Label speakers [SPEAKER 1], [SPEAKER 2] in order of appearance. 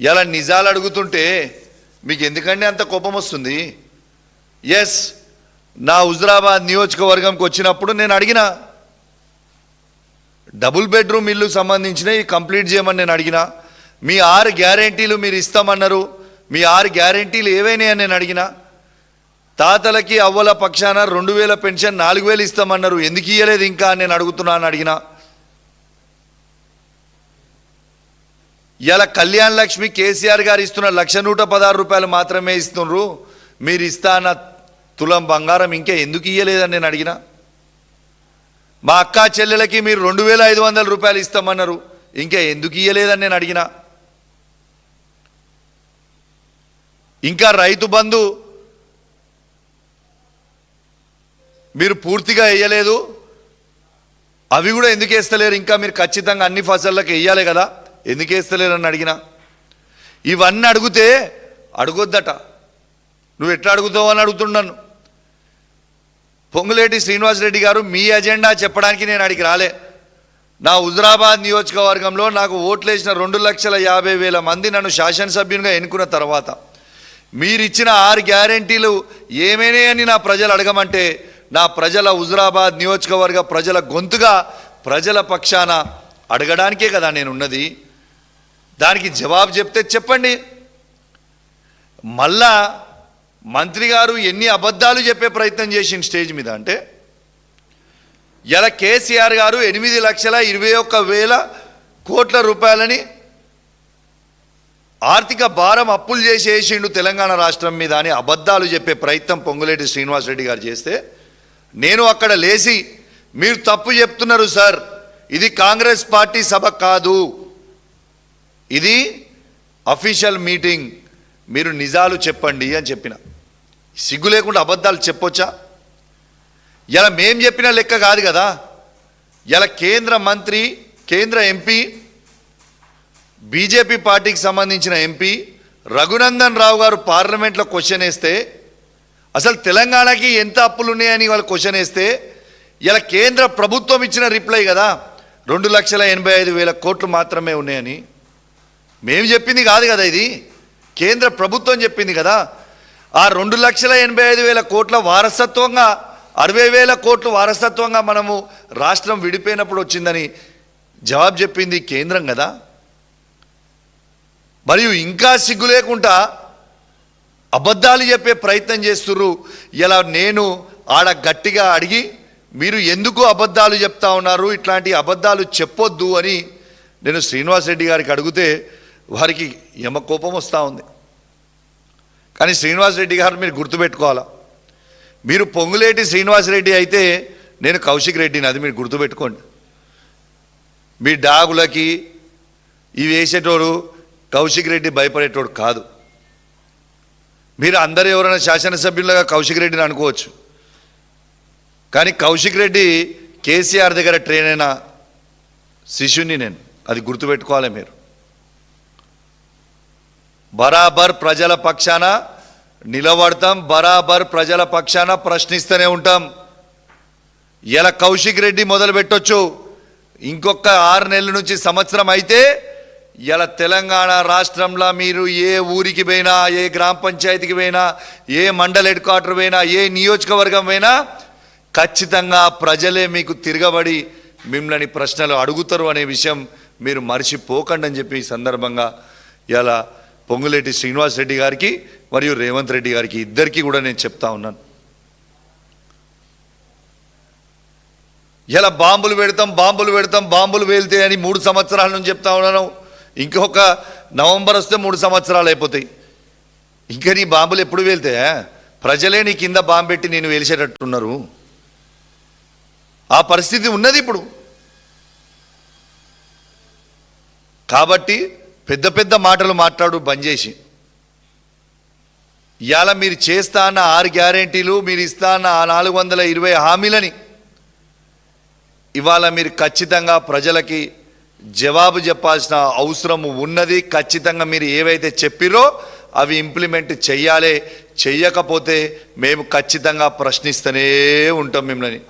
[SPEAKER 1] ఇలా నిజాలు అడుగుతుంటే మీకు ఎందుకంటే అంత కోపం వస్తుంది? ఎస్, నా హుజురాబాద్ నియోజకవర్గంకి వచ్చినప్పుడు నేను అడిగిన డబుల్ బెడ్రూమ్ ఇల్లు సంబంధించినవి కంప్లీట్ చేయమని నేను అడిగిన. మీ 6 గ్యారెంటీలు మీరు ఇస్తామన్నారు, మీ 6 గ్యారెంటీలు ఏవైనా నేను అడిగిన. తాతలకి అవ్వల పక్షాన 2000 పెన్షన్ 4000 ఇస్తామన్నారు, ఎందుకు ఇయ్యలేదు ఇంకా నేను అడుగుతున్నాను అడిగిన. ఇలా కళ్యాణ్ లక్ష్మి కేసీఆర్ గారు ఇస్తున్న 1,116 రూపాయలు మాత్రమే ఇస్తున్నారు, మీరు ఇస్తా అన్న తులం బంగారం ఇంకా ఎందుకు ఇయ్యలేదని నేను అడిగిన. మా అక్క చెల్లెలకి మీరు 2,500 రూపాయలు ఇస్తామన్నారు, ఇంకా ఎందుకు ఇయ్యలేదని నేను అడిగిన. ఇంకా రైతు బంధు మీరు పూర్తిగా వేయలేదు, అవి కూడా ఎందుకు వేస్తలేరు? ఇంకా మీరు ఖచ్చితంగా అన్ని ఫసళ్ళకి వేయాలి కదా, ఎందుకు వేస్తలేరని అడిగిన. ఇవన్నీ అడిగితే అడగొద్దట, నువ్వు ఎట్లా అడుగుతావు అని అడుగుతున్నాను. పొంగులేటి శ్రీనివాసరెడ్డి గారు మీ ఎజెండా చెప్పడానికి నేను అడిగి రాలే. నా హుజురాబాద్ నియోజకవర్గంలో నాకు ఓట్లేసిన 2,50,000 మంది నన్ను శాసనసభ్యునిగా ఎన్నుకున్న తర్వాత మీరిచ్చిన 6 గ్యారెంటీలు ఏమైనా అని నా ప్రజలు అడగమంటే, నా ప్రజల హుజురాబాద్ నియోజకవర్గ ప్రజల గొంతుగా ప్రజల పక్షాన అడగడానికే కదా నేను ఉన్నది. దానికి జవాబు చెప్తే చెప్పండి. మళ్ళా మంత్రి గారు ఎన్ని అబద్ధాలు చెప్పే ప్రయత్నం చేసిన స్టేజ్ మీద అంటే, ఇలా కేసీఆర్ గారు 8,21,000 కోట్ల రూపాయలని ఆర్థిక భారం అప్పులు చేసి వేసిండు తెలంగాణ రాష్ట్రం మీద అని అబద్ధాలు చెప్పే ప్రయత్నం పొంగులేటి శ్రీనివాసరెడ్డి గారు చేస్తే, నేను అక్కడ లేచి మీరు తప్పు చెప్తున్నారు సార్, ఇది కాంగ్రెస్ పార్టీ సభ కాదు, ఇది అఫీషియల్ మీటింగ్, మీరు నిజాలు చెప్పండి అని చెప్పిన. సిగ్గు లేకుండా అబద్ధాలు చెప్పొచ్చా? ఇలా మేం చెప్పిన లెక్క కాదు కదా. ఇలా కేంద్ర మంత్రి, కేంద్ర ఎంపీ, బీజేపీ పార్టీకి సంబంధించిన ఎంపీ రఘునందన్ రావు గారు పార్లమెంట్లో క్వశ్చన్ వేస్తే, అసలు తెలంగాణకి ఎంత అప్పులు ఉన్నాయని వాళ్ళు క్వశ్చన్ వేస్తే, ఇలా కేంద్ర ప్రభుత్వం ఇచ్చిన రిప్లై కదా 2,85,000 కోట్లు మాత్రమే ఉన్నాయని. మేము చెప్పింది కాదు కదా, ఇది కేంద్ర ప్రభుత్వం చెప్పింది కదా. ఆ 2,85,000 కోట్ల వారసత్వంగా 60,000 కోట్లు వారసత్వంగా మనము రాష్ట్రం విడిపోయినప్పుడు వచ్చిందని జవాబు చెప్పింది కేంద్రం కదా. మరియు ఇంకా సిగ్గు లేకుండా అబద్ధాలు చెప్పే ప్రయత్నం చేస్తుర్రు. ఇలా నేను ఆడ గట్టిగా అడిగి, మీరు ఎందుకు అబద్ధాలు చెప్తా ఉన్నారు, ఇట్లాంటి అబద్ధాలు చెప్పొద్దు అని నేను శ్రీనివాసరెడ్డి గారికి అడిగితే వారికి యమ కోపం వస్తూ ఉంది. కానీ శ్రీనివాసరెడ్డి గారు మీరు గుర్తుపెట్టుకోవాలా, మీరు పొంగులేటి శ్రీనివాసరెడ్డి అయితే నేను కౌశిక్ రెడ్డిని, అది మీరు గుర్తుపెట్టుకోండి. మీ డాగులకి ఇవి వేసేటోడు కౌశిక్ రెడ్డి భయపడేటోడు కాదు. మీరు అందరూ ఎవరైనా శాసనసభ్యులుగా కౌశిక్ రెడ్డిని అనుకోవచ్చు, కానీ కౌశిక్ రెడ్డి కేసీఆర్ దగ్గర ట్రైన్ అయిన శిష్యుని నేను, అది గుర్తుపెట్టుకోవాలి మీరు. బరాబర్ ప్రజల పక్షాన నిలబడతాం, బరాబర్ ప్రజల పక్షాన ప్రశ్నిస్తూనే ఉంటాం. ఇలా కౌశిక్ రెడ్డి మొదలు పెట్టొచ్చు, ఇంకొక 6 నెలల నుంచి సంవత్సరం అయితే ఇలా తెలంగాణ రాష్ట్రంలో మీరు ఏ ఊరికి పోయినా, ఏ గ్రామ పంచాయతీకి పోయినా, ఏ మండల్ హెడ్ క్వార్టర్ పోయినా, ఏ నియోజకవర్గం పోయినా ఖచ్చితంగా ప్రజలే మీకు తిరగబడి మిమ్మల్ని ప్రశ్నలు అడుగుతారు అనే విషయం మీరు మర్చిపోకండి అని చెప్పి ఈ సందర్భంగా ఇలా పొంగులేటి శ్రీనివాసరెడ్డి గారికి మరియు రేవంత్ రెడ్డి గారికి ఇద్దరికీ కూడా నేను చెప్తా ఉన్నాను. ఇలా బాంబులు పెడతాం, బాంబులు వేలితే అని 3 సంవత్సరాల నుంచి చెప్తా ఉన్నాను. ఇంకొక నవంబర్ వస్తే 3 సంవత్సరాలు అయిపోతాయి. ఇంకా నీ బాంబులు ఎప్పుడు వేలితాయా? ప్రజలే నీ కింద బాంబు పెట్టి నేను వేల్చేటట్టున్నారు. ఆ పరిస్థితి ఉన్నది ఇప్పుడు. కాబట్టి పెద్ద పెద్ద మాటలు మాట్లాడు బంద్ చేసి, ఇవాళ మీరు చేస్తా అన్న 6 గ్యారెంటీలు, మీరు ఇస్తా అన్న 420 హామీలని ఇవాళ మీరు ఖచ్చితంగా ప్రజలకి జవాబు చెప్పాల్సిన అవసరం ఉన్నది. ఖచ్చితంగా మీరు ఏవైతే చెప్పిరో అవి ఇంప్లిమెంట్ చెయ్యాలి. చెయ్యకపోతే మేము ఖచ్చితంగా ప్రశ్నిస్తూనే ఉంటాం మిమ్మల్ని.